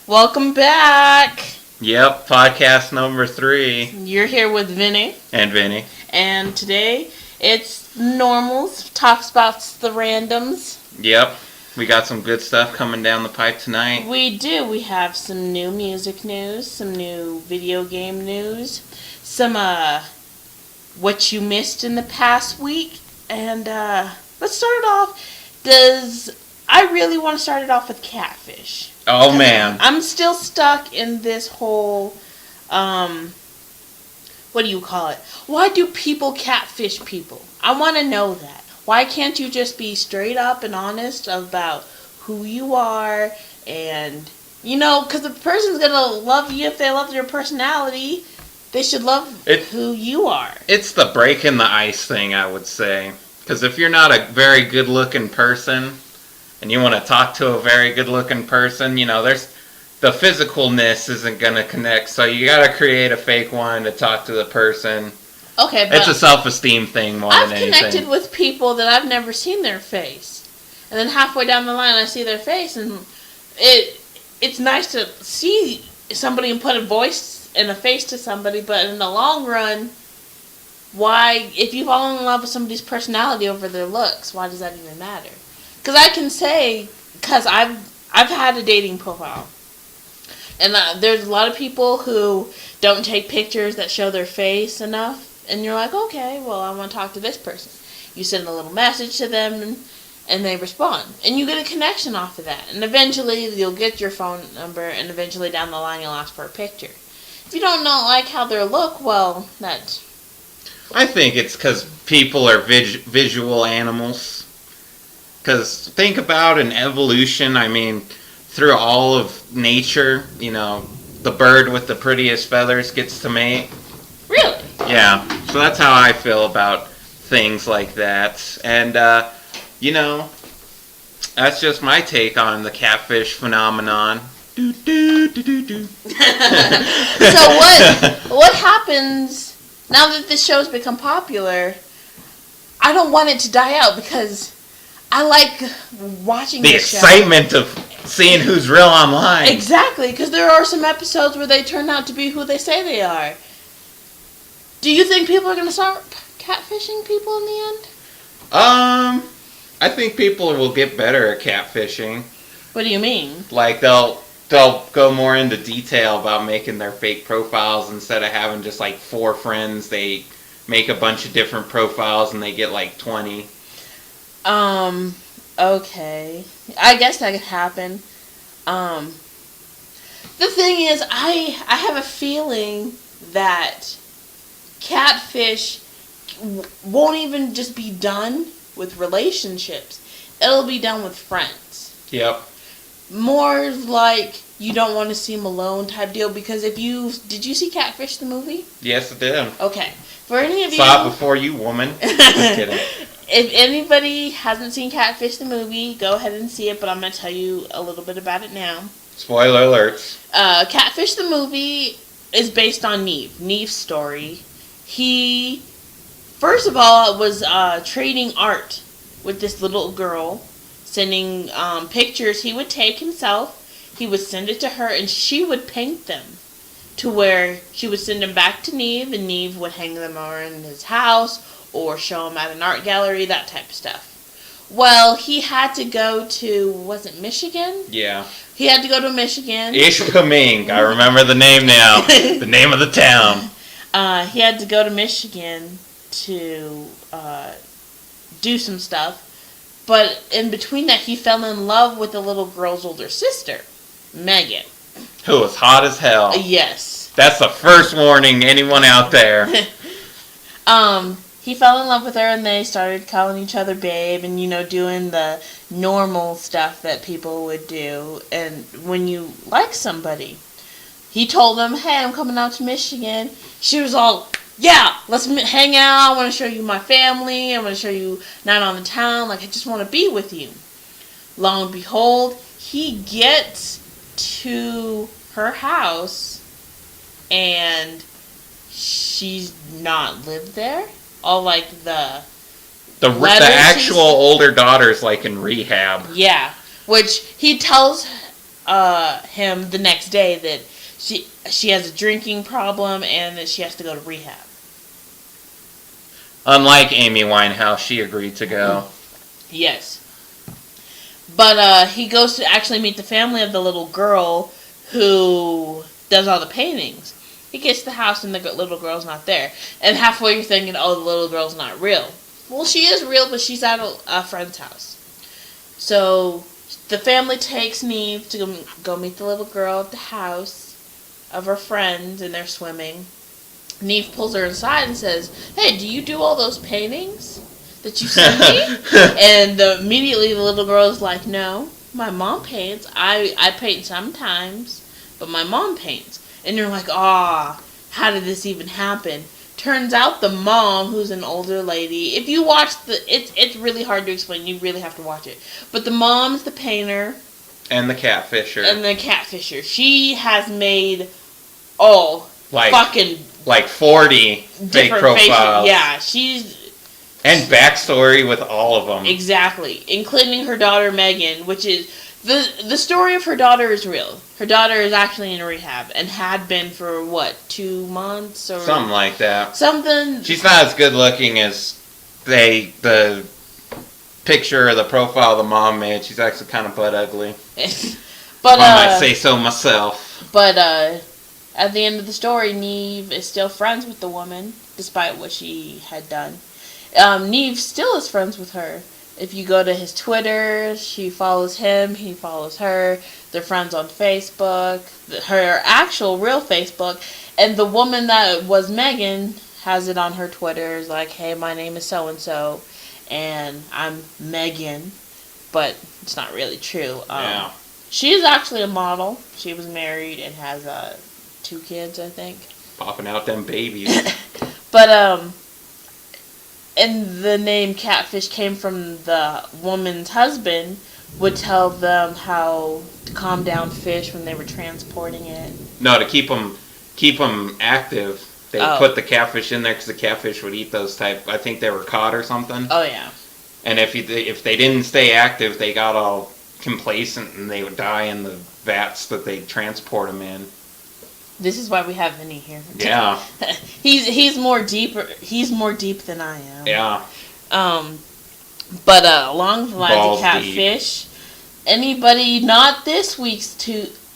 Welcome back. Yep, podcast number 3. You're here with Vinny. And Vinny. And today it's normals, talks about the randoms. Yep, we got some good stuff coming down the pipe tonight. We do. We have some new music news, some new video game news, some what you missed in the past week. And let's start it off. I really want to start it off with catfish. Oh, man. I'm still stuck in this whole, what do you call it? Why do people catfish people? I want to know that. Why can't you just be straight up and honest about who you are and, because the person's going to love you if they love your personality. They should love who you are. It's the breaking the ice thing, I would say. Because if you're not a very good-looking person and you want to talk to a very good-looking person, there's the physicalness isn't going to connect. So you got to create a fake one to talk to the person. Okay, but it's a self-esteem thing more than anything. I've connected with people that I've never seen their face. And then halfway down the line, I see their face, and it's nice to see somebody and put a voice and a face to somebody, but in the long run, why, if you fall in love with somebody's personality over their looks, why does that even matter? Because I can say, because I've had a dating profile, and there's a lot of people who don't take pictures that show their face enough, and you're like, okay, well, I want to talk to this person. You send a little message to them, and they respond, and you get a connection off of that, and eventually you'll get your phone number, and eventually down the line you'll ask for a picture. If you don't like how they look, well, that's... I think it's because people are visual animals. Because think about an evolution, through all of nature, the bird with the prettiest feathers gets to mate. Really? Yeah, so that's how I feel about things like that. And, that's just my take on the catfish phenomenon. Do, do, do, do, do. So what happens now that this show's become popular? I don't want it to die out because I like watching the excitement of seeing who's real online. Exactly, because there are some episodes where they turn out to be who they say they are. Do you think people are going to start catfishing people in the end? I think people will get better at catfishing. What do you mean? Like they'll go more into detail about making their fake profiles instead of having just 4 friends. They make a bunch of different profiles and they get 20. Okay. I guess that could happen. The thing is, I have a feeling that catfish won't even just be done with relationships. It'll be done with friends. Yep. More like you don't want to seem alone type deal, because did you see Catfish the movie? Yes, I did. Okay. For any of you... Saw it before you, woman. Just kidding. If anybody hasn't seen Catfish the movie, go ahead and see it, but I'm going to tell you a little bit about it now. Spoiler alerts. Catfish the movie is based on Neve's story. He, first of all, was trading art with this little girl, sending pictures he would take himself. He would send it to her, and she would paint them to where she would send them back to Neve, and Neve would hang them around his house or show them at an art gallery, that type of stuff. Well, he had to go to, was it Michigan? Yeah. He had to go to Michigan. Ishpeming. I remember the name now. The name of the town. He had to go to Michigan to do some stuff. But in between that, he fell in love with the little girl's older sister, Megan. Who was hot as hell. Yes. That's the first warning, anyone out there. He fell in love with her, and they started calling each other babe and, doing the normal stuff that people would do. And when you like somebody, he told them, hey, I'm coming out to Michigan. She was all, yeah, let's hang out. I want to show you my family. I want to show you Night on the Town. I just want to be with you. Lo and behold, he gets to her house, and she's not lived there. All the actual older daughter's in rehab. Yeah, which he tells him the next day that she has a drinking problem and that she has to go to rehab. Unlike Amy Winehouse, she agreed to go. Yes. But he goes to actually meet the family of the little girl who does all the paintings. He gets to the house and the little girl's not there. And halfway you're thinking, oh, the little girl's not real. Well, she is real, but she's at a friend's house. So the family takes Neve to go meet the little girl at the house of her friend, and they're swimming. Neve pulls her inside and says, hey, do you do all those paintings that you sent me? And immediately the little girl is like, no, my mom paints. I paint sometimes, but my mom paints. And you're like, how did this even happen? Turns out the mom, who's an older lady, if you watch it's really hard to explain. You really have to watch it. But the mom's the painter. And the catfisher. She has made like 40 fake profiles. Faces. Yeah, she's... And backstory with all of them. Exactly. Including her daughter, Megan, which is... The story of her daughter is real. Her daughter is actually in rehab and had been for, 2 months? Or something like that. Something... She's not as good looking as the picture or the profile the mom made. She's actually kind of butt ugly. But I might say so myself. But at the end of the story, Neve is still friends with the woman, despite what she had done. Neve still is friends with her. If you go to his Twitter, she follows him, he follows her. They're friends on Facebook, her actual real Facebook. And the woman that was Megan has it on her Twitter. It's like, hey, my name is so-and-so, and I'm Megan. But it's not really true. Yeah. She is actually a model. She was married and has 2 kids, I think. Popping out them babies. But, and the name Catfish came from the woman's husband would tell them how to calm down fish when they were transporting it. No, to keep them active. They put the catfish in there because the catfish would eat those type. I think they were caught or something. Oh yeah. And if they didn't stay active, they got all complacent and they would die in the vats that they transport them in. This is why we have Vinny here. Yeah. he's more deeper. He's more deep than I am. Yeah. But along the lines Balls of Catfish, anybody not this week's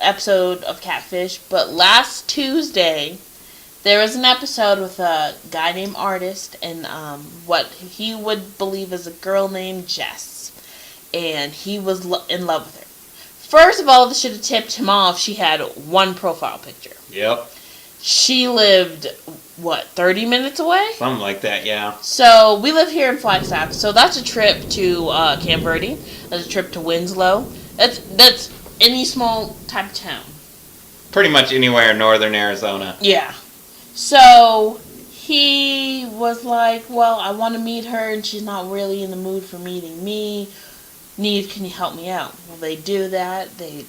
episode of Catfish, but last Tuesday, there was an episode with a guy named Artist and what he would believe is a girl named Jess, and he was in love with her. First of all, this should have tipped him off. She had 1 profile picture. Yep. She lived, 30 minutes away? Something like that, yeah. So, we live here in Flagstaff. So, that's a trip to Camp Verde. That's a trip to Winslow. That's any small type of town. Pretty much anywhere in northern Arizona. Yeah. So, he was like, well, I want to meet her, and she's not really in the mood for meeting me. Neve, can you help me out? Well, they do that. They,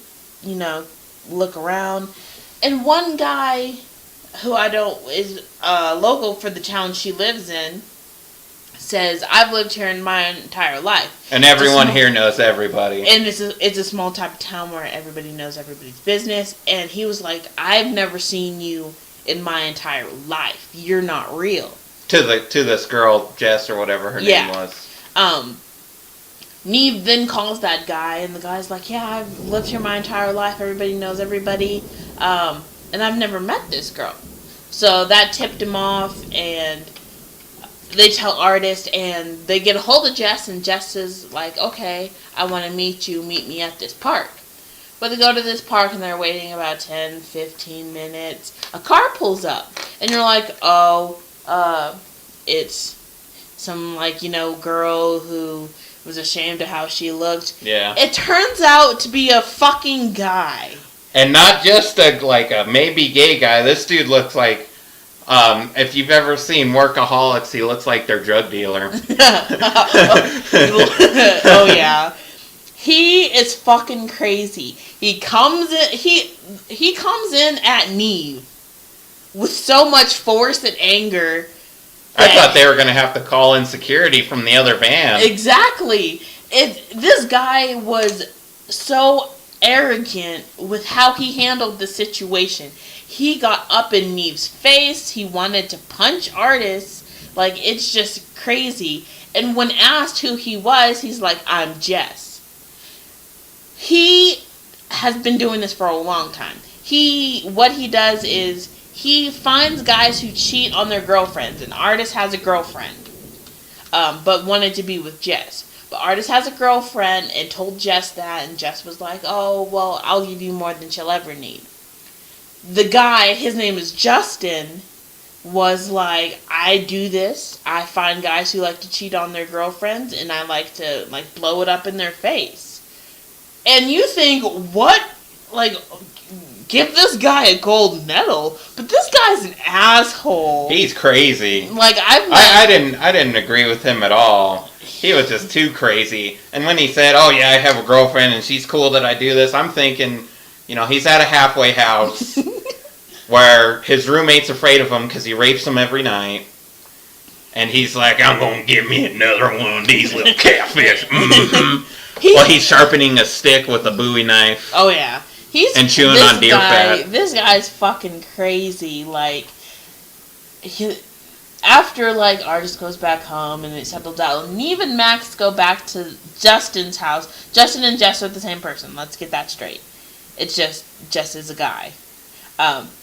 look around. And one guy who is local for the town she lives in says, I've lived here in my entire life. And everyone here knows everybody. And it's a small type of town where everybody knows everybody's business. And he was like, I've never seen you in my entire life. You're not real. To this girl, Jess, or whatever her name was. Neve then calls that guy, and the guy's like, yeah, I've lived here my entire life. Everybody knows everybody. And I've never met this girl. So that tipped him off, and they tell Artist, and they get a hold of Jess, and Jess is like, okay, I want to meet you. Meet me at this park. But they go to this park, and they're waiting about 10, 15 minutes. A car pulls up, and you're like, it's some, girl who was ashamed of how she looked. Yeah. It turns out to be a fucking guy. And not just a maybe gay guy. This dude looks like, if you've ever seen Workaholics, he looks like their drug dealer. Oh yeah. He is fucking crazy. He comes in at Neve with so much force and anger. I thought they were going to have to call in security from the other van. Exactly. This guy was so arrogant with how he handled the situation. He got up in Neve's face. He wanted to punch Artis. Like, it's just crazy. And when asked who he was, he's like, I'm Jess. He has been doing this for a long time. What he does is he finds guys who cheat on their girlfriends. And Artis has a girlfriend, but wanted to be with Jess. But Artis has a girlfriend and told Jess that, and Jess was like, oh, well, I'll give you more than she'll ever need. The guy, his name is Justin, was like, I do this. I find guys who like to cheat on their girlfriends, and I like to, like, blow it up in their face. And you think, what? Like, give this guy a gold medal, but this guy's an asshole. He's crazy. Like, I didn't agree with him at all. He was just too crazy. And when he said, oh yeah, I have a girlfriend and she's cool that I do this, I'm thinking, he's at a halfway house where his roommate's afraid of him because he rapes him every night. And he's like, I'm going to give me another one of these little catfish. Mm-hmm. Well, he's sharpening a stick with a Bowie knife. Oh, yeah. And chewing on deer fat. This guy's fucking crazy. Like, after, like, Artis goes back home and they settle down, Neve and Max go back to Justin's house. Justin and Jess are the same person. Let's get that straight. It's just, Jess is a guy.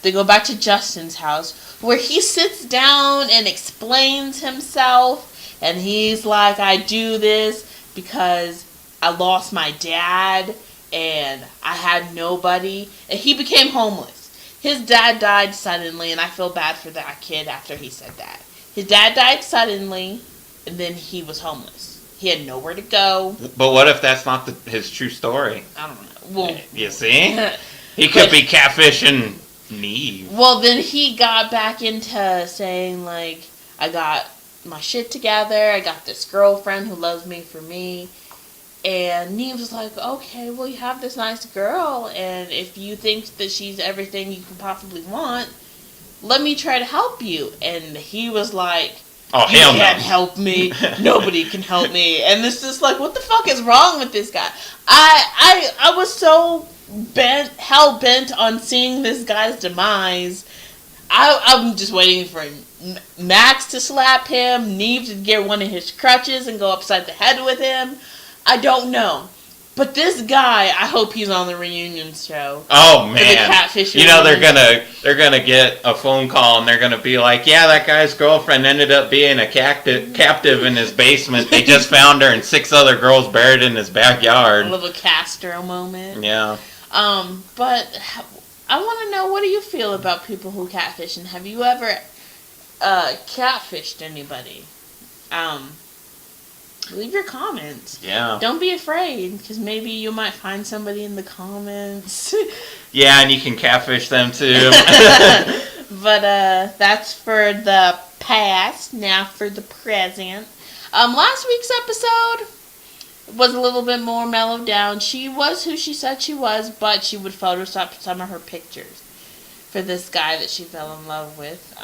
They go back to Justin's house, where he sits down and explains himself, and he's like, I do this because I lost my dad, and I had nobody, and he became homeless. His dad died suddenly, and I feel bad for that kid after he said that. His dad died suddenly, and then he was homeless. He had nowhere to go. But what if that's not his true story? I don't know. Well, you see? He could be catfishing Neve. Well, then he got back into saying, like, I got my shit together, I got this girlfriend who loves me for me. And Neve was like, okay, well, you have this nice girl, and if you think that she's everything you can possibly want, let me try to help you. And he was like, oh, you hell can't no. help me. Nobody can help me. And it's just like, what the fuck is wrong with this guy? I was so hell bent on seeing this guy's demise. I'm just waiting for Max to slap him, Neve to get one of his crutches and go upside the head with him. I don't know. But this guy, I hope he's on the reunion show. Oh man! The catfish. They're gonna get a phone call and they're gonna be like, yeah, that guy's girlfriend ended up being a captive in his basement. They just found her and 6 other girls buried in his backyard. A little Castro moment. Yeah. But I want to know, what do you feel about people who catfish, and have you ever catfished anybody? Leave your comments. Yeah. Don't be afraid, because maybe you might find somebody in the comments. Yeah, and you can catfish them too. But that's for the past. Now for the present. Last week's episode was a little bit more mellowed down. She was who she said she was, but she would Photoshop some of her pictures for this guy that she fell in love with.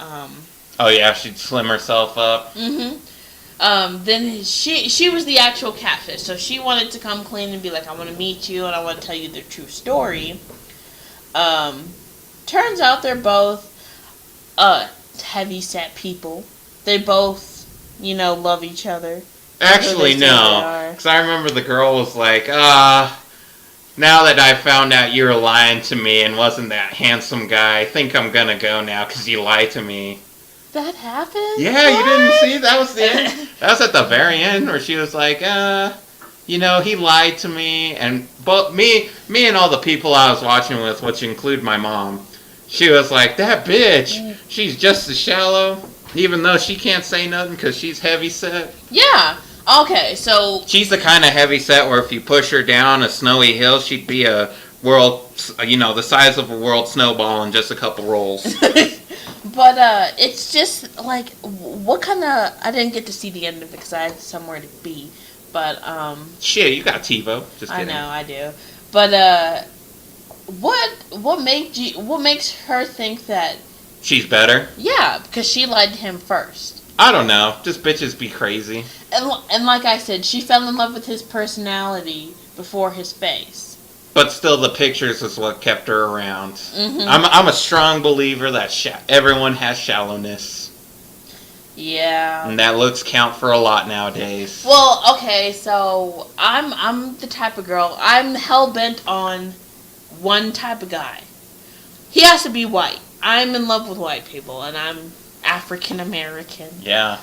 Oh yeah, she'd slim herself up. Mm-hmm. Then she was the actual catfish, so she wanted to come clean and be like, I want to meet you and I want to tell you the true story. Turns out they're both heavy-set people. They both, love each other. Actually, no. Because I remember the girl was like, now that I found out you were lying to me and wasn't that handsome guy, I think I'm going to go now because you lied to me. That happened? Yeah, what? You didn't see? That was the end. That was at the very end where she was like, he lied to me. And both me and all the people I was watching with, which include my mom, she was like, that bitch, she's just as shallow, even though she can't say nothing because she's heavy set. Yeah. Okay, so she's the kind of heavy set where if you push her down a snowy hill, she'd be a world, the size of a world snowball in just a couple rolls. But it's just like, what kind of? I didn't get to see the end of it because I had somewhere to be. But shit, you got TiVo. Just kidding. I know, I do. But what makes her think that she's better? Yeah, because she lied to him first. I don't know. Just bitches be crazy. And like I said, she fell in love with his personality before his face. But still, the pictures is what kept her around. Mm-hmm. I'm a strong believer that everyone has shallowness. Yeah. And that looks count for a lot nowadays. Well, okay, so I'm the type of girl, I'm hell bent on one type of guy. He has to be white. I'm in love with white people, and I'm African American. Yeah.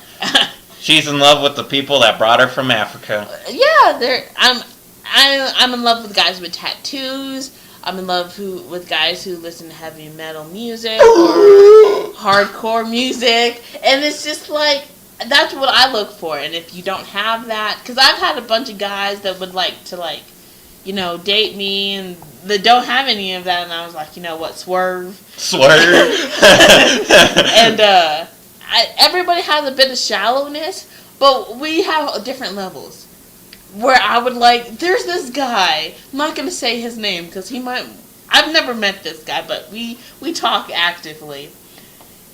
She's in love with the people that brought her from Africa. Yeah, I'm in love with guys with tattoos. I'm in love with guys who listen to heavy metal music or hardcore music, and it's just like that's what I look for. And if you don't have that, because I've had a bunch of guys that would like to date me, and they don't have any of that, and I was like, you know what, swerve. And everybody has a bit of shallowness, but we have different levels. Where I would there's this guy, I'm not going to say his name because I've never met this guy, but we talk actively.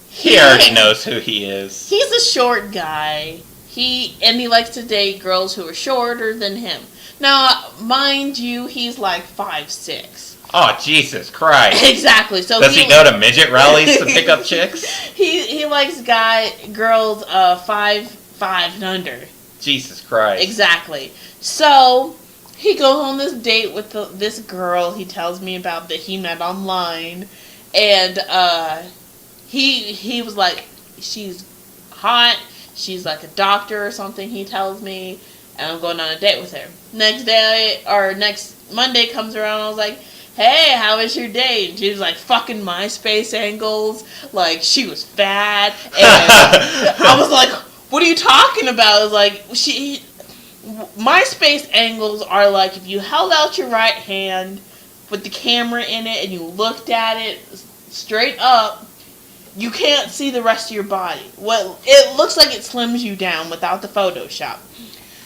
He already knows who he is. He's a short guy. He likes to date girls who are shorter than him. Now, mind you, he's like 5'6". Oh, Jesus Christ. Exactly. So does he go to midget rallies to pick up chicks? He likes girls 5'5" and under. Jesus Christ. Exactly. So he goes on this date with this girl he tells me about that he met online, and he was like, she's hot, she's like a doctor or something, he tells me, and I'm going on a date with her. Next Monday comes around, I was like, hey, how was your date? And she was like, fucking MySpace angles, like she was fat, and I was like, what are you talking about? I was like, MySpace angles are like if you held out your right hand with the camera in it and you looked at it straight up, you can't see the rest of your body. Well, it looks like it slims you down without the Photoshop.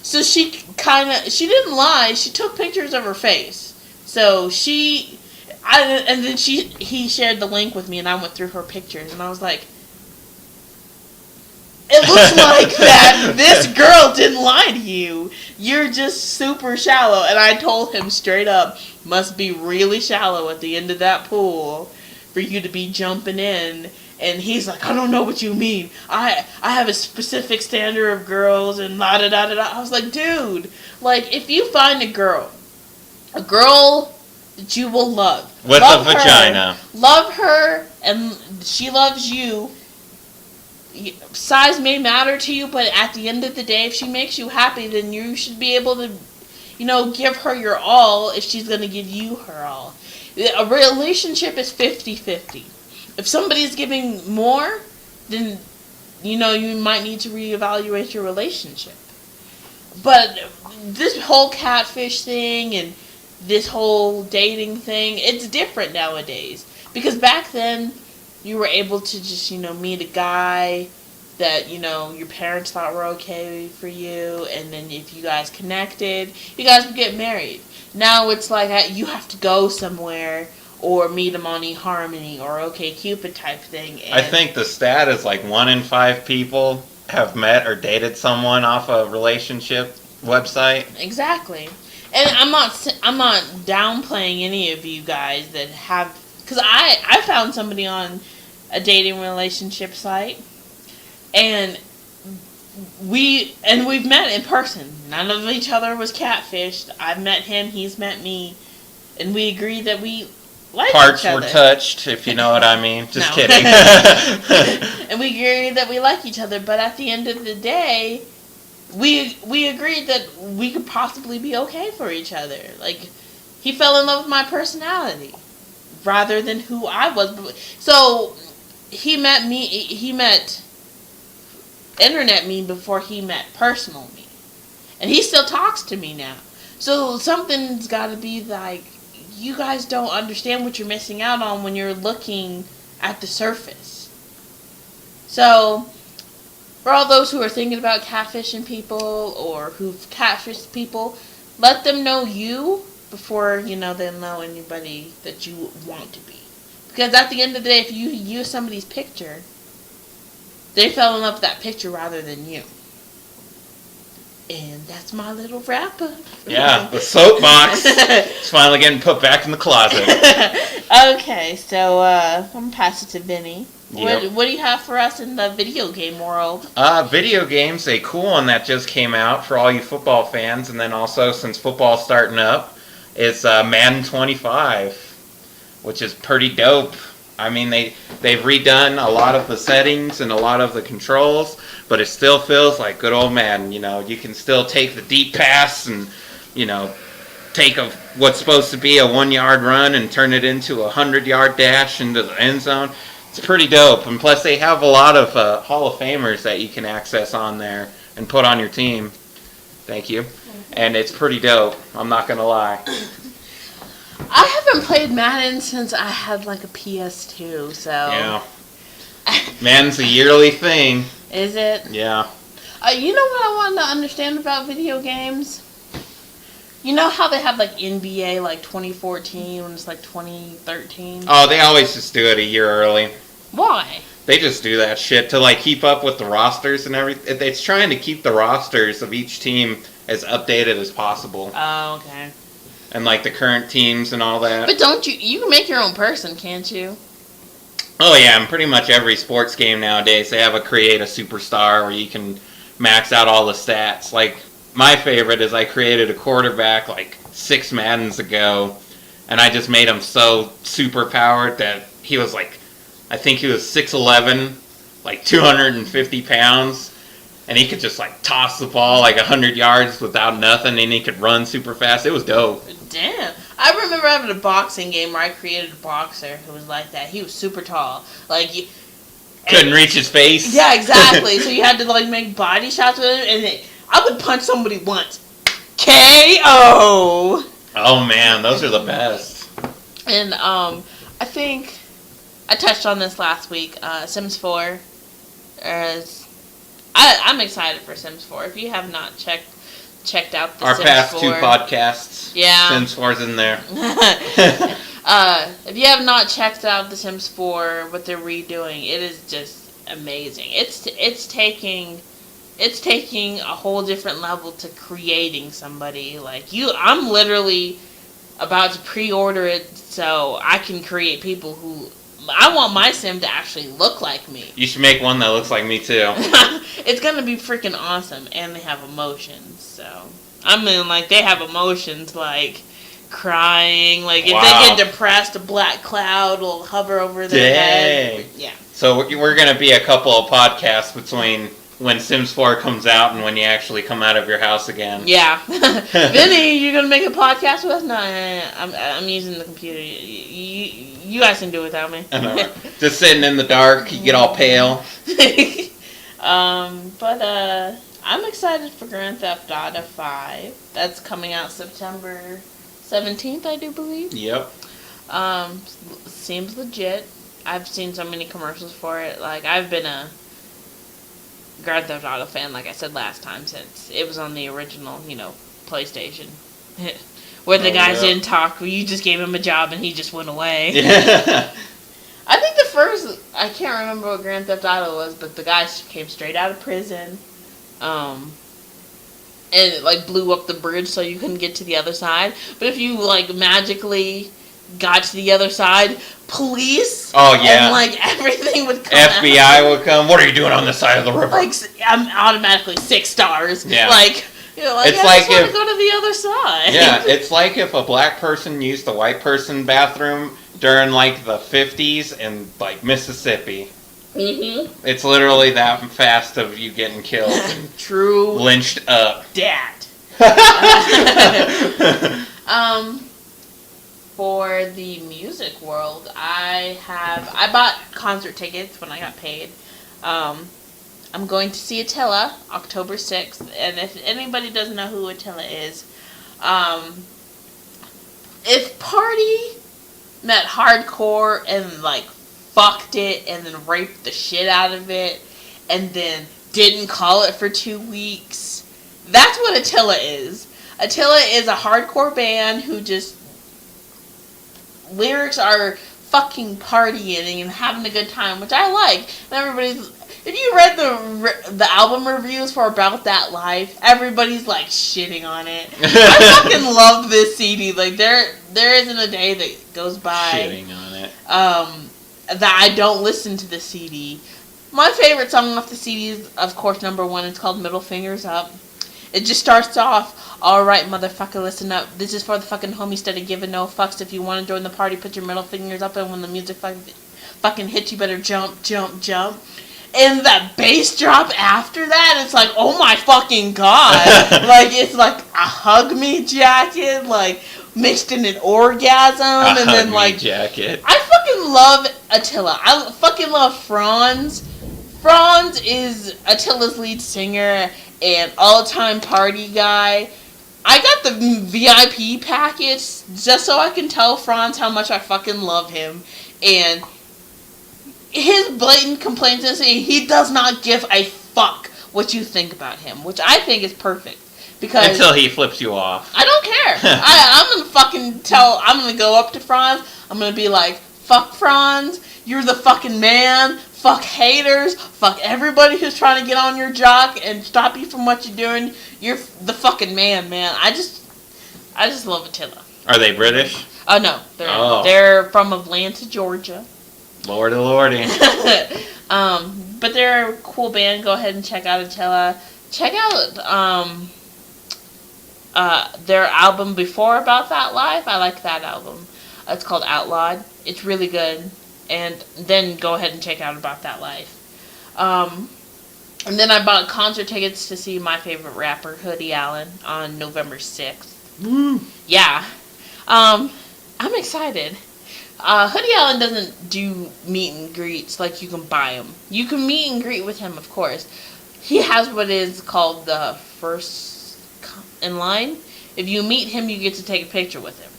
So she didn't lie. She took pictures of her face. So he shared the link with me, and I went through her pictures, and I was like, it looks like that this girl didn't lie to you. You're just super shallow. And I told him straight up, must be really shallow at the end of that pool for you to be jumping in. And he's like, I don't know what you mean. I have a specific standard of girls and la da da da da. I was like, dude, if you find a girl that you will love. With a vagina. Love her, and she loves you. Size may matter to you, but at the end of the day, if she makes you happy, then you should be able to, give her your all if she's going to give you her all. A relationship is 50-50. If somebody's giving more, then, you might need to reevaluate your relationship. But this whole catfish thing and this whole dating thing, it's different nowadays. Because back then, you were able to just, meet a guy that, your parents thought were okay for you, and then if you guys connected, you guys would get married. Now it's like you have to go somewhere or meet them on eHarmony or OkCupid type thing. And I think the stat is 1 in 5 people have met or dated someone off a relationship website. Exactly. And I'm not downplaying any of you guys that have, because I found somebody on a dating relationship site, and we've met in person. None of each other was catfished. I've met him, he's met me, and we agreed that we like Parts each other. were touched, if you know what I mean. Just No. kidding. And we agreed that we like each other, but at the end of the day, we agreed that we could possibly be okay for each other. He fell in love with my personality rather than who I was. So he met internet me before he met personal me. And he still talks to me now. So something's got to be you guys don't understand what you're missing out on when you're looking at the surface. So for all those who are thinking about catfishing people or who've catfished people, let them know you before, they know anybody that you want to be. Because at the end of the day, if you use somebody's picture, they fell in love with that picture rather than you. And that's my little wrap-up. Yeah, the soapbox is finally getting put back in the closet. Okay, so I'm going to pass it to Vinny. Yep. What do you have for us in the video game world? Video games, a cool one that just came out for all you football fans, and then also since football's starting up, is Madden 25, which is pretty dope. I mean, they've redone a lot of the settings and a lot of the controls, but it still feels like good old Madden. You know, you can still take the deep pass and, you know, take what's supposed to be a 1-yard run and turn it into a 100-yard dash into the end zone. It's pretty dope. And plus they have a lot of Hall of Famers that you can access on there and put on your team. Thank you. And it's pretty dope. I'm not going to lie. I haven't played Madden since I had like a PS2, so... Yeah. Madden's a yearly thing. Is it? Yeah. You know what I wanted to understand about video games? You know how they have like NBA like 2014 when it's like 2013? Oh, they always just do it a year early. Why? They just do that shit to like keep up with the rosters and everything. It's trying to keep the rosters of each team as updated as possible. Oh, okay. And like the current teams and all that. But don't you can make your own person, can't you? Oh yeah, and pretty much every sports game nowadays they have a create a superstar where you can max out all the stats. Like my favorite is I created a quarterback like 6 Maddens ago, and I just made him so super powered that he was like, I think he was 6'11", like 250 pounds, and he could just like toss the ball like 100 yards without nothing, and he could run super fast. It was dope. Damn. I remember having a boxing game where I created a boxer who was like that. He was super tall. Like, couldn't reach his face. Yeah, exactly. So you had to like make body shots with him, and I would punch somebody once. KO! Oh man, those are the best. And I think I touched on this last week. Sims 4 I'm excited for Sims 4. If you have not checked out the Our Sims past 4, 2 podcasts. Yeah. Sims 4's in there. If you have not checked out the Sims 4, what they're redoing, it is just amazing. It's taking a whole different level to creating somebody. Like I'm literally about to pre-order it so I can create people who I want my sim to actually look like me. You should make one that looks like me too. It's gonna be freaking awesome, and they have emotions. So I mean, like they have emotions like crying. Like if they get depressed, a black cloud will hover over their head. Yeah. So we're gonna be a couple of podcasts between when Sims 4 comes out and when you actually come out of your house again. Yeah. Vinny, you gonna make a podcast with us? No, I'm using the computer. You guys can do it without me. Just sitting in the dark, you get all pale. But I'm excited for Grand Theft Auto 5. That's coming out September 17th, I do believe. Yep. Seems legit. I've seen so many commercials for it. Like, I've been a Grand Theft Auto fan, like I said last time, since it was on the original, PlayStation. Where the guys didn't talk, where you just gave him a job and he just went away. Yeah. I think the first, I can't remember what Grand Theft Auto was, but the guy came straight out of prison. And it, like, blew up the bridge so you couldn't get to the other side. But if you, like, magically got to the other side, police and, like, everything would come FBI would come. What are you doing on this side of the river? Like, I'm automatically 6 stars. Yeah. Like, it's I just want to go to the other side. Yeah, it's like if a black person used a white person bathroom during, like, the 50s in, like, Mississippi. Mm-hmm. It's literally that fast of you getting killed. True. Lynched up. Dat. For the music world, I bought concert tickets when I got paid. I'm going to see Attila October 6th, and if anybody doesn't know who Attila is, if Party met hardcore and like fucked it and then raped the shit out of it and then didn't call it for 2 weeks, that's what Attila is. Attila is a hardcore band who just lyrics are fucking partying and having a good time, which I like. And everybody's, if you read the album reviews for About That Life, everybody's like shitting on it. I fucking love this CD. Like there isn't a day that goes by shitting on it that I don't listen to the CD. My favorite song off the CD is, of course, number 1. It's called Middle Fingers Up. It just starts off, alright, motherfucker, listen up. This is for the fucking homies instead of giving no fucks. If you want to join the party, put your middle fingers up, and when the music fucking hits, you better jump, jump, jump. And that bass drop after that, it's like, oh my fucking god. Like, it's like a hug me jacket, like, mixed in an orgasm. And then, like, jacket. I fucking love Attila. I fucking love Franz. Franz is Attila's lead singer and all-time party guy. I got the VIP package just so I can tell Franz how much I fucking love him. And his blatant complaints is he does not give a fuck what you think about him, which I think is perfect. Because until he flips you off. I don't care. I'm gonna go up to Franz. I'm gonna be like, fuck Franz, you're the fucking man. Fuck haters. Fuck everybody who's trying to get on your jock and stop you from what you're doing. You're the fucking man. I just love Attila. Are they British? Oh no, they're from Atlanta, Georgia. Lordy, lordy. But they're a cool band. Go ahead and check out Attila. Check out their album before About That Life. I like that album. It's called Outlawed. It's really good. And then go ahead and check out About That Life. And then I bought concert tickets to see my favorite rapper, Hoodie Allen, on November 6th. Yeah. I'm excited. Hoodie Allen doesn't do meet and greets like you can buy them. You can meet and greet with him, of course. He has what is called the first in line. If you meet him, you get to take a picture with him.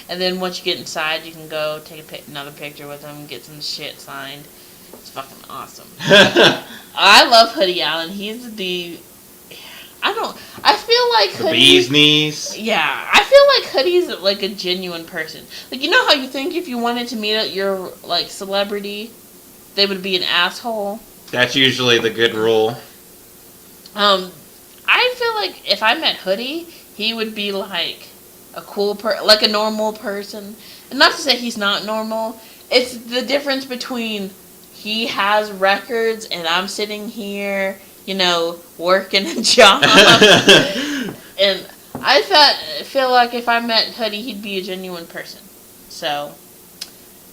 And then once you get inside, you can go take another picture with him, get some shit signed. It's fucking awesome. I love Hoodie Allen. He's I feel like the bee's knees. Yeah, I feel like Hoodie's like a genuine person. Like, you know how you think if you wanted to meet your like celebrity, they would be an asshole? That's usually the good rule. I feel like if I met Hoodie, he would be like a cool like a normal person. And not to say he's not normal. It's the difference between he has records and I'm sitting here, working a job. And I feel like if I met Hoodie, he'd be a genuine person. So.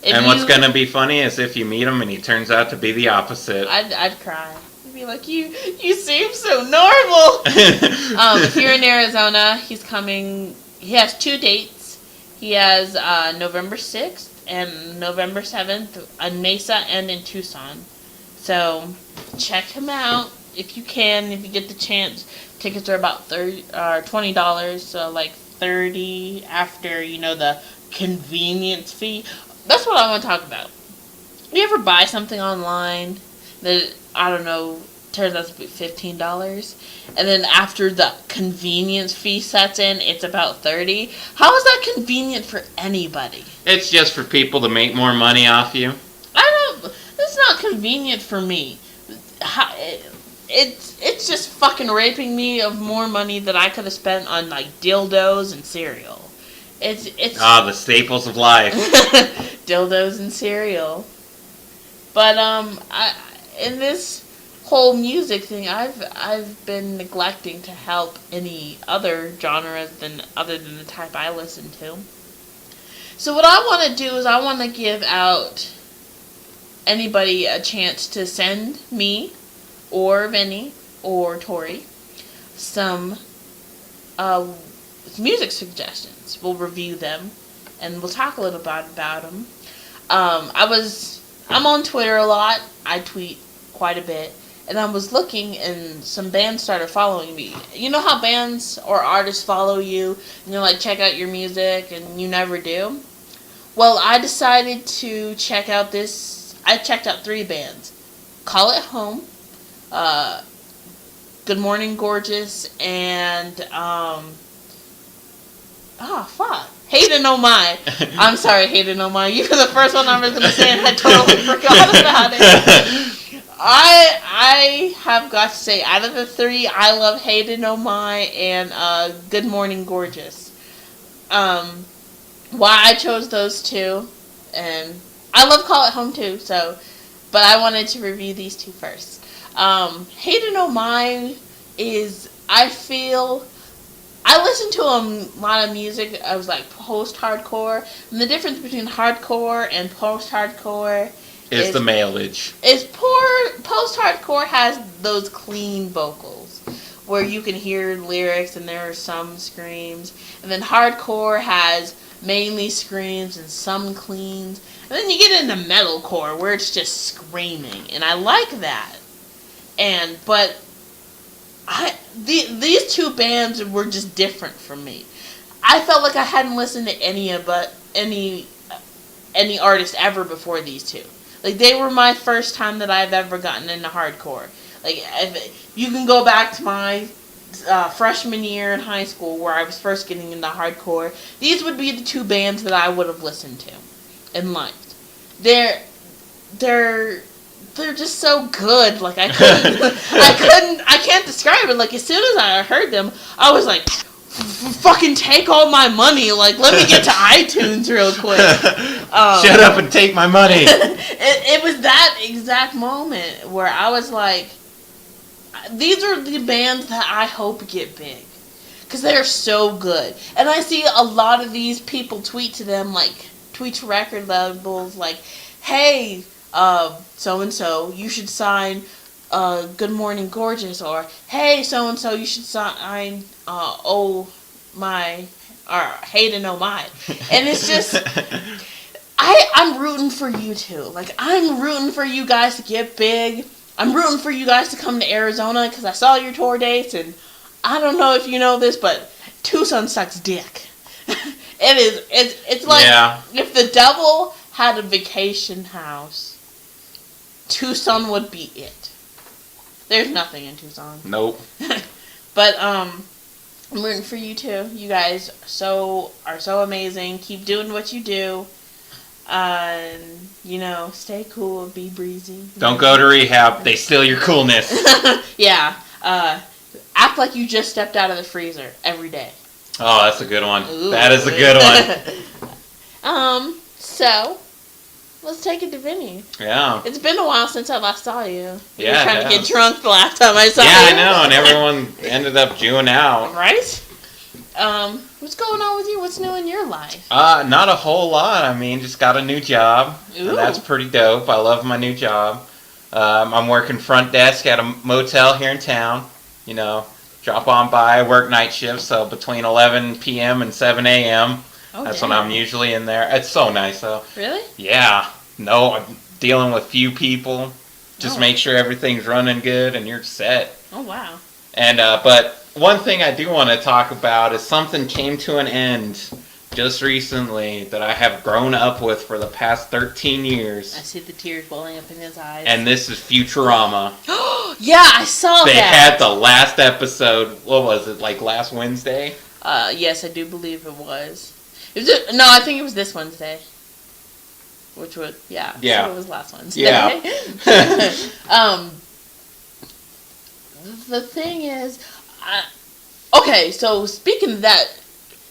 And what's going to be funny is if you meet him and he turns out to be the opposite. I'd cry. I'd be like, you seem so normal. If you're in Arizona, he's coming. He has 2 dates. He has November 6th and November 7th in Mesa and in Tucson. So check him out if you can, if you get the chance. Tickets are about $20, so like $30 after the convenience fee. That's what I want to talk about. You ever buy something online that, I don't know, turns out to be $15, and then after the convenience fee sets in, it's about $30? How is that convenient for anybody? It's just for people to make more money off you. It's not convenient for me. It's just fucking raping me of more money that I could have spent on like dildos and cereal. It's the staples of life. Dildos and cereal. But in this whole music thing, I've been neglecting to help any other genres other than the type I listen to. So what I want to do is I want to give out anybody a chance to send me or Vinny or Tori some music suggestions. We'll review them and we'll talk a little about them. I'm on Twitter a lot. I tweet quite a bit. And I was looking and some bands started following me. You know how bands or artists follow you and you're like, check out your music, and you never do? Well, I decided to check out this. I checked out 3 bands. Call It Home, Good Morning Gorgeous, and Oh, fuck. Hayden Oh My. I'm sorry, Hayden Oh My. You were the first one I was going to say, and I totally forgot about it. I have got to say, out of the three, I love Hayden Oh My and Good Morning Gorgeous. Why I chose those two, and I love Call It Home too, so, but I wanted to review these two first. Hayden Oh My is, I feel, I listen to a lot of music. I was like post-hardcore, and the difference between hardcore and post-hardcore is the mailage. Post-hardcore has those clean vocals where you can hear lyrics and there are some screams, and then hardcore has mainly screams and some cleans, and then you get into metalcore where it's just screaming, and I like that. But these two bands were just different from me. I felt like I hadn't listened to any artist ever before these two. Like, they were my first time that I've ever gotten into hardcore. Like, you can go back to my freshman year in high school where I was first getting into hardcore. These would be the two bands that I would have listened to and liked. They're just so good. Like, I can't describe it. Like, as soon as I heard them, I was like, fucking take all my money. Like, let me get to iTunes real quick. Shut up and take my money. It was that exact moment where I was like, these are the bands that I hope get big. Because they're so good. And I see a lot of these people tweet to them, like, tweet to record labels, like, hey, so-and-so, you should sign Good Morning Gorgeous, or hey, so-and-so, you should sign Oh My, or Hayden Oh My. And it's just, I'm rooting for you two. Like, I'm rooting for you guys to get big. I'm rooting for you guys to come to Arizona, because I saw your tour dates, and I don't know if you know this, but Tucson sucks dick. It's like, if the devil had a vacation house, Tucson would be it. There's nothing in Tucson. Nope. But I'm rooting for you too. You guys are so amazing. Keep doing what you do. Stay cool, be breezy. Don't go to rehab. They steal your coolness. Yeah. Act like you just stepped out of the freezer every day. Oh, that's a good one. Ooh. That is a good one. So let's take it to Vinny. Yeah. It's been a while since I last saw you. You Yeah. were trying to get drunk the last time I saw you. Yeah, I know, and everyone ended up Jewing out. Right? What's going on with you? What's new in your life? Not a whole lot. I mean, just got a new job. Ooh. And that's pretty dope. I love my new job. I'm working front desk at a motel here in town. Drop on by, work night shift, so between 11 p.m. and 7 a.m. That's when I'm usually in there. It's so nice, though. Really? Yeah. No, I'm dealing with few people. Just make sure everything's running good and you're set. Oh, wow. And but one thing I do want to talk about is something came to an end just recently that I have grown up with for the past 13 years. I see the tears welling up in his eyes. And this is Futurama. Yeah, I saw that. They had the last episode, what was it, like last Wednesday? Yes, I do believe it was. No, I think it was this Wednesday. Which would, yeah. Yeah. So it was last Wednesday. Yeah. The thing is, okay, so speaking of that,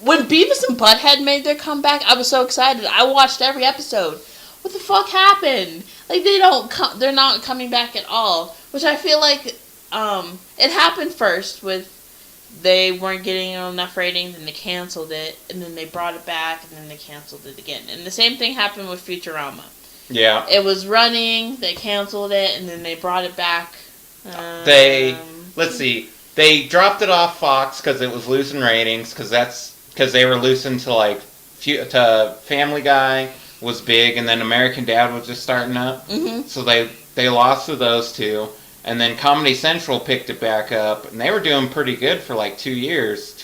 when Beavis and Butthead made their comeback, I was so excited. I watched every episode. What the fuck happened? Like, they're not coming back at all. Which I feel like, it happened first with, they weren't getting enough ratings and they canceled it, and then they brought it back and then they canceled it again. And the same thing happened with Futurama. Yeah. It was running, they canceled it, and then they brought it back. Let's see, they dropped it off Fox because it was losing ratings, because they were losing to Family Guy was big, and then American Dad was just starting up. Mm-hmm. So they lost to those two. And then Comedy Central picked it back up, and they were doing pretty good for like 2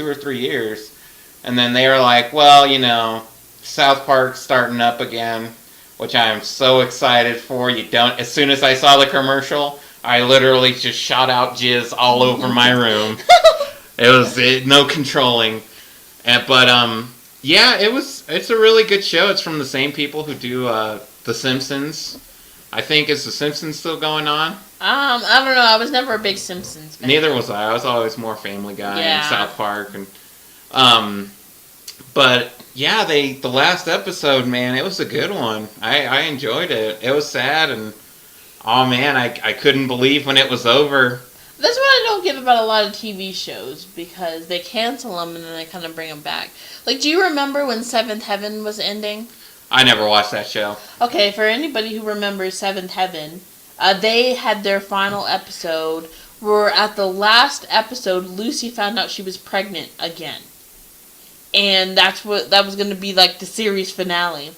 or 3 years. And then they were like, well, South Park's starting up again, which I am so excited for. As soon as I saw the commercial, I literally just shot out jizz all over my room. It was no controlling. Yeah, it's a really good show. It's from the same people who do The Simpsons. I think, is The Simpsons still going on? I don't know. I was never a big Simpsons fan. Neither was I. I was always more Family Guy and South Park and but yeah, the last episode, man, it was a good one. I enjoyed it. It was sad and oh man, I couldn't believe when it was over. That's what I don't get about a lot of TV shows, because they cancel them and then they kind of bring them back. Like, do you remember when Seventh Heaven was ending? I never watched that show. Okay, for anybody who remembers Seventh Heaven, they had their final episode where at the last episode, Lucy found out she was pregnant again. And that was going to be like the series finale.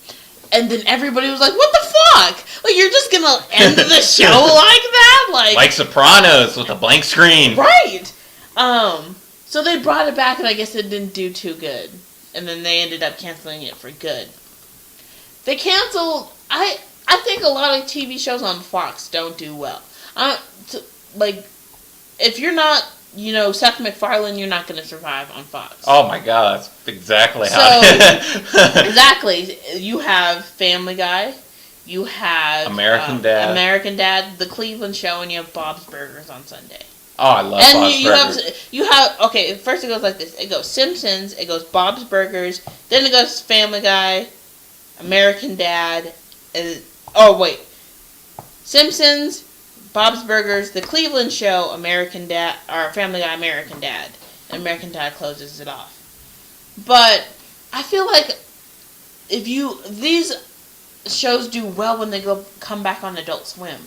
And then everybody was like, what the fuck? Like, you're just going to end the show like that? Like Sopranos with a blank screen. Right. So they brought it back, and I guess it didn't do too good. And then they ended up canceling it for good. They canceled... I think a lot of TV shows on Fox don't do well. Like, if you're not, Seth MacFarlane, you're not going to survive on Fox. Oh my god, that's exactly how... Exactly. You have Family Guy. You have... American Dad. The Cleveland Show, and you have Bob's Burgers on Sunday. Oh, I love Bob's Burgers. You have... Okay, first it goes like this. It goes Simpsons, it goes Bob's Burgers, then it goes Family Guy, American Dad, and... Oh, wait. Simpsons, Bob's Burgers, The Cleveland Show, American Dad, or Family Guy, American Dad. And American Dad closes it off. But I feel like these shows do well when they come back on Adult Swim.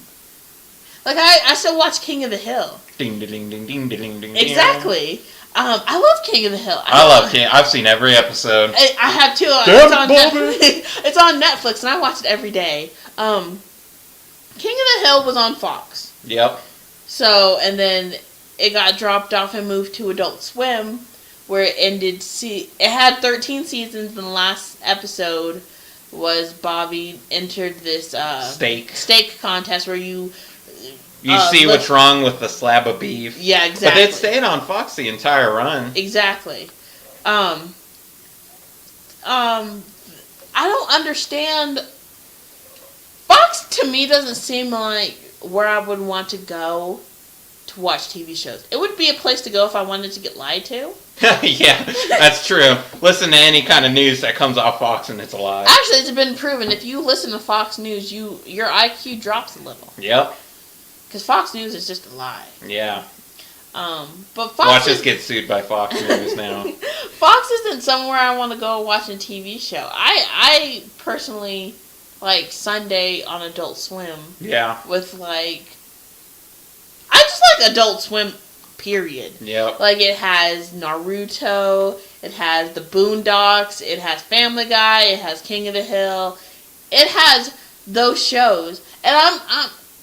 Like, I still watch King of the Hill. Ding, ding, ding, ding, ding, ding. Exactly. I love King of the Hill. I love King. I've seen every episode. I have too. It's on Netflix, and I watch it every day. King of the Hill was on Fox. Yep. So, and then it got dropped off and moved to Adult Swim, where it ended. It had 13 seasons, and the last episode was Bobby entered this steak contest where you see what's wrong with the slab of beef. Yeah, exactly. But it stayed on Fox the entire run. Exactly. I don't understand. Fox to me doesn't seem like where I would want to go to watch TV shows. It would be a place to go if I wanted to get lied to. Yeah, that's true. Listen to any kind of news that comes off Fox and it's a lie. Actually, it's been proven. If you listen to Fox News, your IQ drops a little. Yep. Because Fox News is just a lie. Yeah. But Fox watch us get sued by Fox News now. Fox isn't somewhere I want to go watch a TV show. I personally like Sunday on Adult Swim. Yeah. With I just like Adult Swim, period. Yep. Like it has Naruto, it has the Boondocks, it has Family Guy, it has King of the Hill, it has those shows, and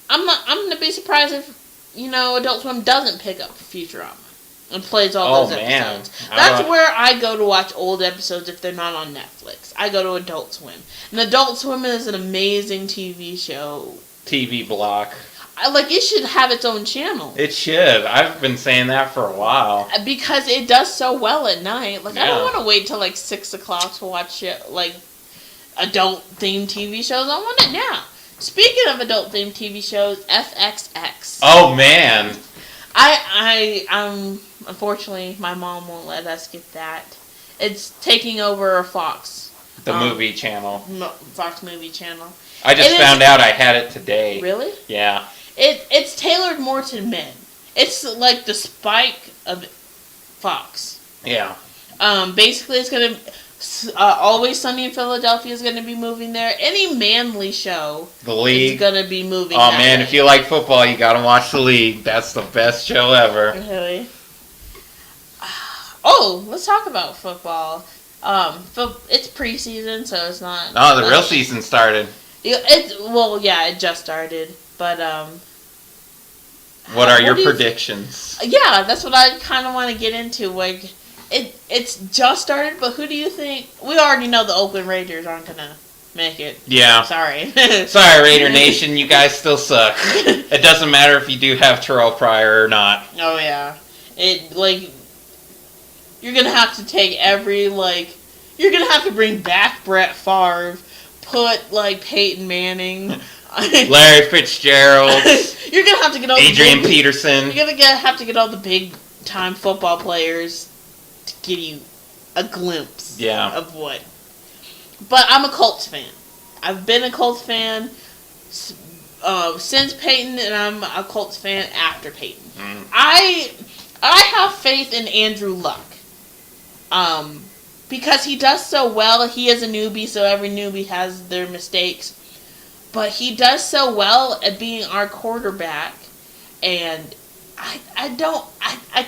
I'm gonna be surprised if Adult Swim doesn't pick up Futurama and plays all those episodes. That's where I go to watch old episodes if they're not on Netflix. I go to Adult Swim. And Adult Swim is an amazing TV show. TV block. It should have its own channel. It should. I've been saying that for a while. Because it does so well at night. I don't want to wait till 6 o'clock to watch adult-themed TV shows. I want it now. Speaking of adult-themed TV shows, FXX. Oh, man. Unfortunately, my mom won't let us get that. It's taking over Fox. The movie channel. Fox movie channel. I just found out I had it today. Really? Yeah. It's tailored more to men. It's like the Spike of Fox. Yeah. Basically, it's going to... Always Sunny in Philadelphia is going to be moving there. Any manly show The League is going to be moving Oh, man, way. If you like football, you got to watch The League. That's the best show ever. Really? Oh, let's talk about football. It's preseason, so it's not... Oh, the real season started. It just started. But, what are your predictions? Yeah, that's what I kind of want to get into. It's just started, but who do you think... We already know the Oakland Raiders aren't going to make it. Yeah. Sorry. Sorry, Raider Nation, you guys still suck. It doesn't matter if you do have Terrell Pryor or not. Oh, yeah. You're gonna have to take every you're gonna have to bring back Brett Favre, put Peyton Manning, Larry Fitzgerald. You're gonna have to get all Adrian Peterson. You're gonna have to get all the big time football players to give you a glimpse of what. But I'm a Colts fan. I've been a Colts fan since Peyton, and I'm a Colts fan after Peyton. I have faith in Andrew Luck. Because he does so well. He is a newbie, so every newbie has their mistakes. But he does so well at being our quarterback, and I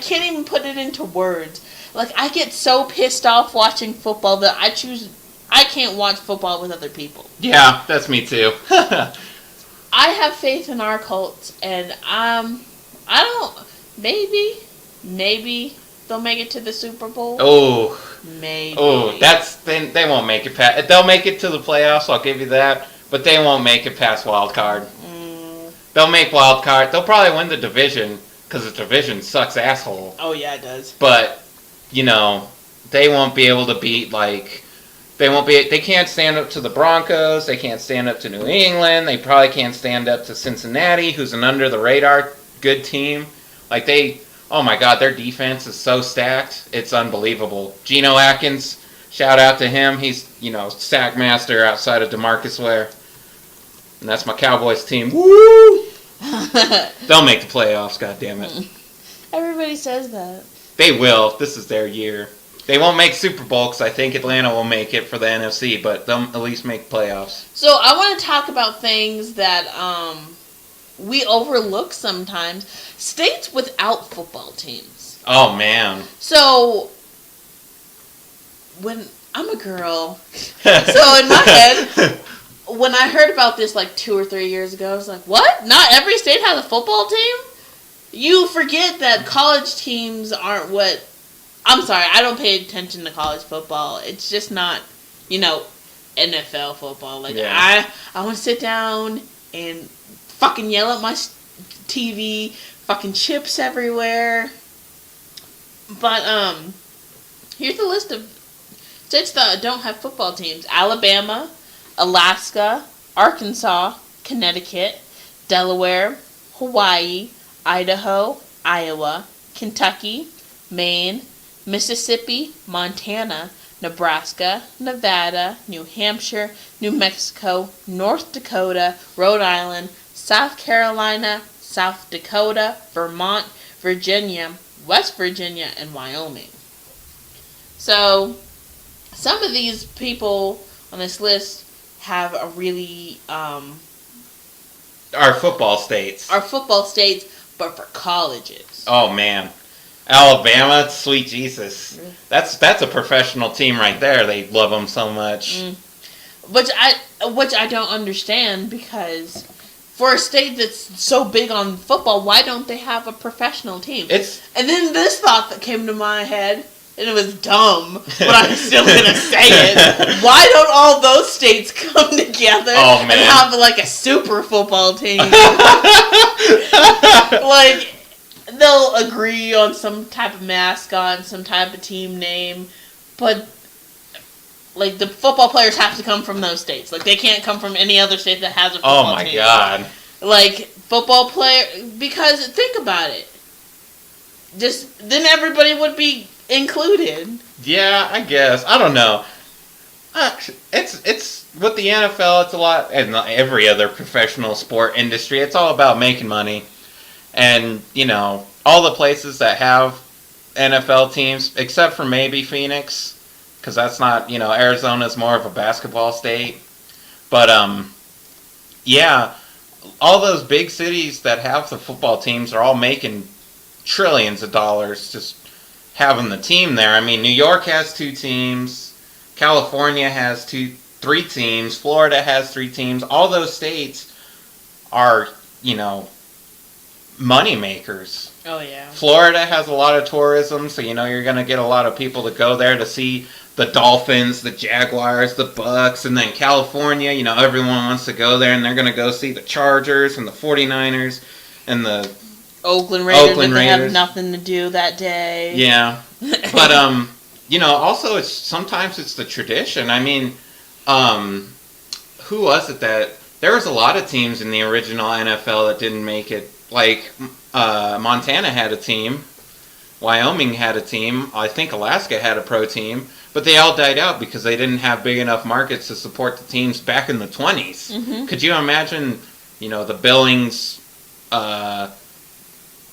can't even put it into words. I get so pissed off watching football that I can't watch football with other people. Yeah, that's me too. I have faith in our Colts, and maybe they'll make it to the Super Bowl. Oh. Maybe. Oh, they won't make it past. They'll make it to the playoffs, I'll give you that, but they won't make it past wild card. They'll make wild card. They'll probably win the division, because the division sucks asshole. Oh, yeah, it does. But, they won't be able to beat, they can't stand up to the Broncos, they can't stand up to New England, they probably can't stand up to Cincinnati, who's an under-the-radar good team. Oh my God, their defense is so stacked, it's unbelievable. Geno Atkins, shout out to him, he's, sack master outside of DeMarcus Ware. And that's my Cowboys team. Woo! They'll make the playoffs, goddammit. Everybody says that. They will. This is their year. They won't make Super Bowl because I think Atlanta will make it for the NFC, but they'll at least make playoffs. So I want to talk about things that we overlook sometimes. States without football teams. Oh, man. So, when I'm a girl, so in my head, when I heard about this 2 or 3 years ago, I was like, what? Not every state has a football team? You forget that college teams aren't what... I'm sorry, I don't pay attention to college football. It's just not, NFL football. I want to sit down and fucking yell at my TV, fucking chips everywhere. But, here's a list of states that don't have football teams. Alabama, Alaska, Arkansas, Connecticut, Delaware, Hawaii, Idaho, Iowa, Kentucky, Maine, Mississippi, Montana, Nebraska, Nevada, New Hampshire, New Mexico, North Dakota, Rhode Island, South Carolina, South Dakota, Vermont, Virginia, West Virginia, and Wyoming. So, some of these people on this list have a really... Our football states. Our football states, but for colleges. Oh, man. Alabama, sweet Jesus. That's a professional team right there. They love them so much. Which I don't understand, because for a state that's so big on football, why don't they have a professional team? And then this thought that came to my head, and it was dumb, but I'm still gonna say it. Why don't all those states come together and have a super football team? They'll agree on some type of mascot and some type of team name, but the football players have to come from those states. They can't come from any other state that has a football team. Oh my God. Football player, because think about it. Then everybody would be included. Yeah, I guess. I don't know. It's with the NFL, it's a lot, and every other professional sport industry, it's all about making money. And, all the places that have NFL teams, except for maybe Phoenix, because that's not, Arizona's more of a basketball state. But, yeah, all those big cities that have the football teams are all making trillions of dollars just having the team there. I mean, New York has 2 teams, California has 3 teams, Florida has 3 teams. All those states are, money makers. Oh, yeah. Florida has a lot of tourism, so you're going to get a lot of people to go there to see the Dolphins, the Jaguars, the Bucks, and then California, everyone wants to go there, and they're going to go see the Chargers and the 49ers and the Oakland Raiders, Oakland if they have Raiders. nothing to do that day. Yeah. But, also sometimes it's the tradition. I mean, who was it that... There was a lot of teams in the original NFL that didn't make it. Like, Montana had a team. Wyoming had a team. I think Alaska had a pro team. But they all died out because they didn't have big enough markets to support the teams back in the 20s. Mm-hmm. Could you imagine, the Billings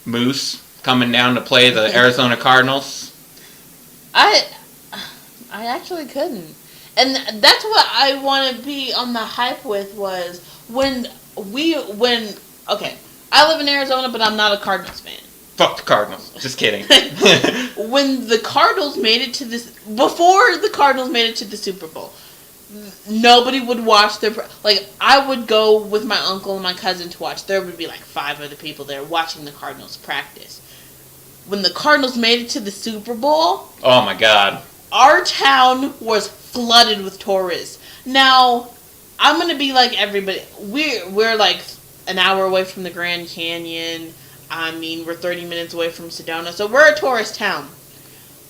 Moose coming down to play the Arizona Cardinals? I actually couldn't. And that's what I want to be on the hype with was okay, I live in Arizona, but I'm not a Cardinals fan. Fuck the Cardinals. Just kidding. When the Cardinals made it to before the Cardinals made it to the Super Bowl, nobody would watch I would go with my uncle and my cousin to watch. There would be 5 other people there watching the Cardinals practice. When the Cardinals made it to the Super Bowl, oh my God, our town was flooded with tourists. Now, I'm gonna be like everybody. We're an hour away from the Grand Canyon. I mean, we're 30 minutes away from Sedona, so we're a tourist town.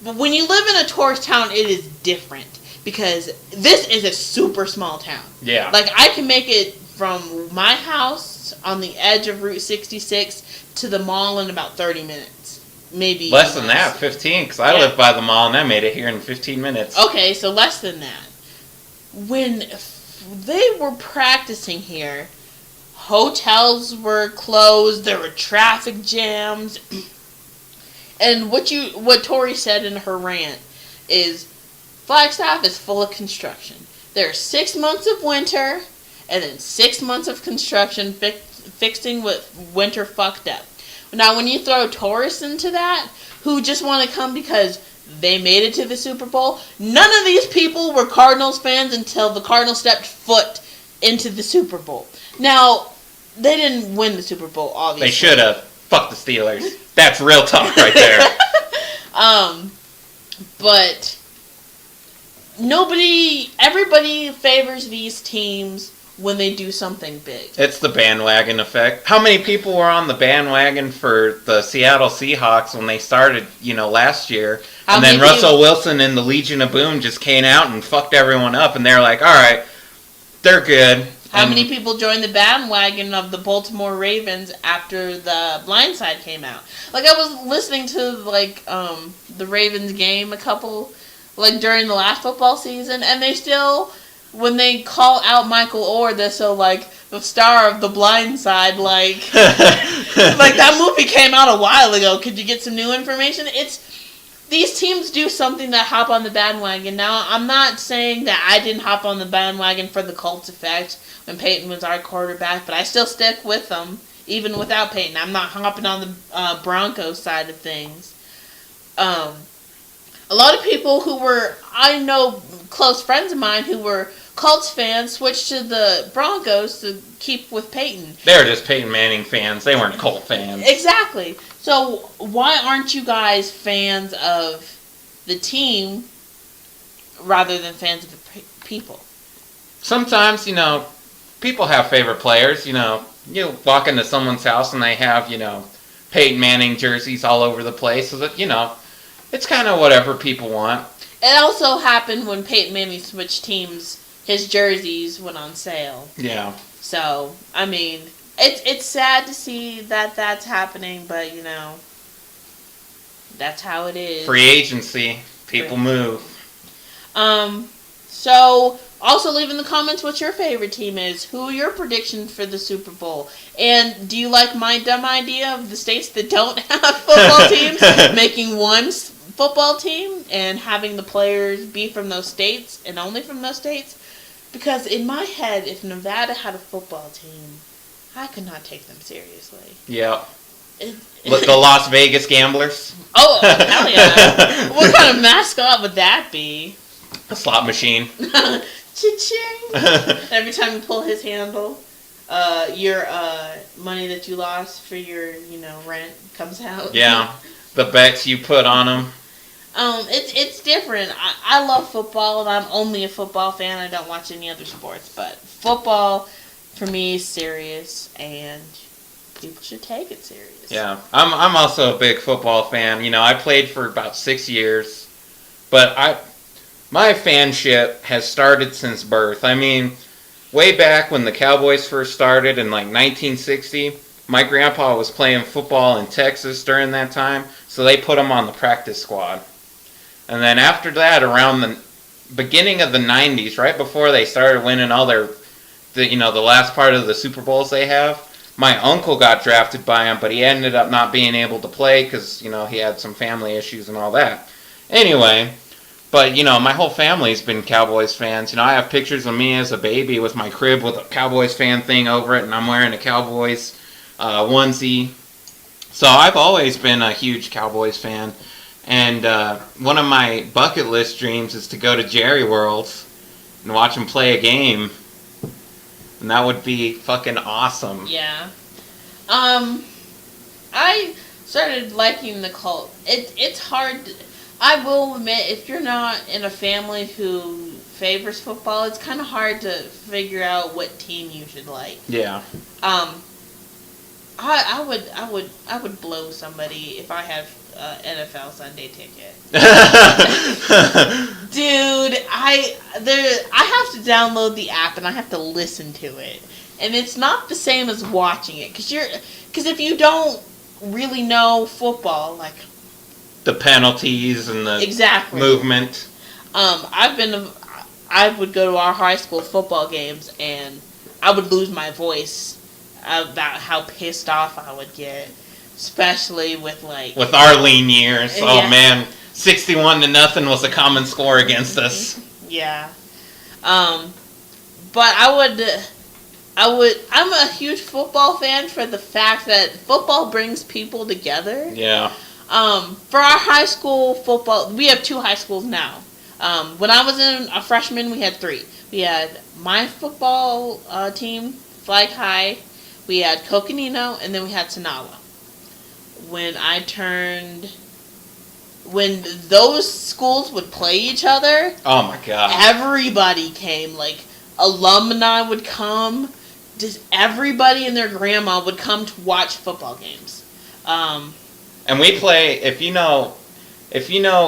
But when you live in a tourist town, it is different because this is a super small town. Yeah. I can make it from my house on the edge of Route 66 to the mall in about 30 minutes. Maybe less than that, 15, because I live by the mall and I made it here in 15 minutes. Okay, so less than that. When they were practicing here, hotels were closed, there were traffic jams, and what Tori said in her rant is Flagstaff is full of construction. There are 6 months of winter, and then 6 months of construction fixing what winter fucked up. Now, when you throw tourists into that, who just want to come because they made it to the Super Bowl, none of these people were Cardinals fans until the Cardinals stepped foot into the Super Bowl. Now, they didn't win the Super Bowl, obviously. They should have. Fuck the Steelers. That's real talk right there. But everybody favors these teams when they do something big. It's the bandwagon effect. How many people were on the bandwagon for the Seattle Seahawks when they started, last year? And then Russell Wilson and the Legion of Boom just came out and fucked everyone up, and they're like, all right, they're good. How many people joined the bandwagon of the Baltimore Ravens after the Blind Side came out? I was listening to the Ravens game during the last football season, and they still, when they call out Michael Orr, they're so the star of the Blind Side, that movie came out a while ago. Could you get some new information? These teams do something that hop on the bandwagon. Now, I'm not saying that I didn't hop on the bandwagon for the Colts effect when Peyton was our quarterback, but I still stick with them, even without Peyton. I'm not hopping on the Broncos side of things. A lot of people I know close friends of mine who were Colts fans switched to the Broncos to keep with Peyton. They were just Peyton Manning fans. They weren't Colt fans. Exactly. So why aren't you guys fans of the team rather than fans of the people? Sometimes, people have favorite players. You walk into someone's house and they have, Peyton Manning jerseys all over the place. So that, it's kind of whatever people want. It also happened when Peyton Manning switched teams. His jerseys went on sale. Yeah. So, I mean, it's sad to see that that's happening, but, that's how it is. Free agency. People move. So, also leave in the comments what your favorite team is. Who are your predictions for the Super Bowl? And do you like my dumb idea of the states that don't have football teams making one football team and having the players be from those states and only from those states? Because in my head, if Nevada had a football team, I could not take them seriously. Yeah. The Las Vegas Gamblers? Oh, hell yeah. What kind of mascot would that be? A slot machine. Cha-ching! Every time you pull his handle, your money that you lost for your, rent comes out. Yeah. The bets you put on them. It's different. I love football, and I'm only a football fan. I don't watch any other sports, but football for me is serious, and People should take it serious. Yeah, I'm also a big football fan. I played for about 6 years, but my fanship has started since birth. I mean, way back when the Cowboys first started in like 1960, my grandpa was playing football in Texas during that time, so they put him on the practice squad. And then after that, around the beginning of the 90s, right before they started winning all the last part of the Super Bowls they have, my uncle got drafted by him, but he ended up not being able to play because, he had some family issues and all that. Anyway, but, my whole family's been Cowboys fans. I have pictures of me as a baby with my crib with a Cowboys fan thing over it, and I'm wearing a Cowboys onesie. So I've always been a huge Cowboys fan. And one of my bucket list dreams is to go to Jerry World and watch him play a game. And that would be fucking awesome. Yeah. I started liking the cult. It's hard. I will admit, if you're not in a family who favors football, it's kind of hard to figure out what team you should like. Yeah. I would blow somebody if I had NFL Sunday ticket. Dude, I have to download the app and I have to listen to it, and it's not the same as watching it because if you don't really know football, like the penalties and the exactly movement. I would go to our high school football games and I would lose my voice about how pissed off I would get. Especially with our lean years. Yeah. Oh man, 61-0 was a common score against us. Yeah. But I'm a huge football fan for the fact that football brings people together. Yeah. For our high school football, we have 2 high schools now. When I was a freshman, we had 3. We had my football team, Flag High. We had Coconino, and then we had Sonawa. When those schools would play each other, oh my god, everybody came. Like, alumni would come. Just everybody and their grandma would come to watch football games. And we play, if you know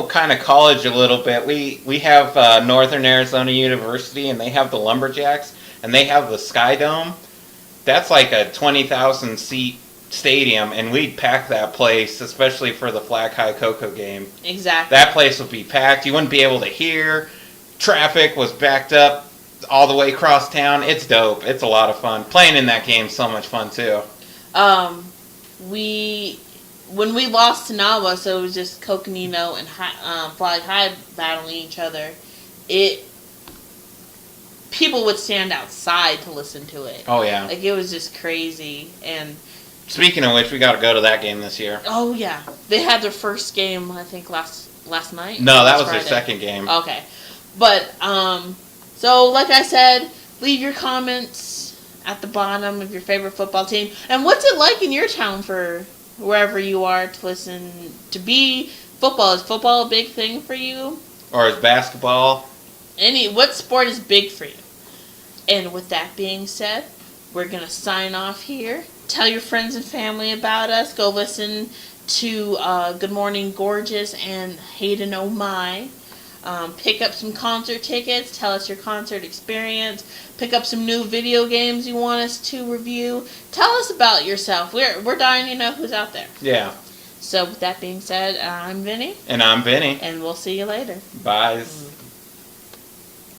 kind of college a little bit, we have Northern Arizona University, and they have the Lumberjacks, and they have the Sky Dome. That's like a 20,000 seat stadium, and we'd pack that place, especially for the Flag High Cocoa game. Exactly. That place would be packed. You wouldn't be able to hear. Traffic was backed up all the way across town. It's dope. It's a lot of fun. Playing in that game's so much fun too. When we lost to Nawa, so it was just Coconino and Flag High battling each other. People would stand outside to listen to it. Oh yeah. Like, it was just crazy. And speaking of which, we got to go to that game this year. oh yeah, they had their first game, I think, last night. No, that was Friday. their second game. Okay, but so like I said, leave your comments at the bottom of your favorite football team, and what's it like in your town for wherever you are to listen to be football. Is football a big thing for you? Or is basketball? What sport is big for you? And with that being said, we're going to sign off here. Tell your friends and family about us. Go listen to Good Morning Gorgeous and Hayden Oh My. Pick up some concert tickets. Tell us your concert experience. Pick up some new video games you want us to review. Tell us about yourself. We're dying to know who's out there. Yeah. So with that being said, I'm Vinny. And I'm Benny. And we'll see you later. Bye.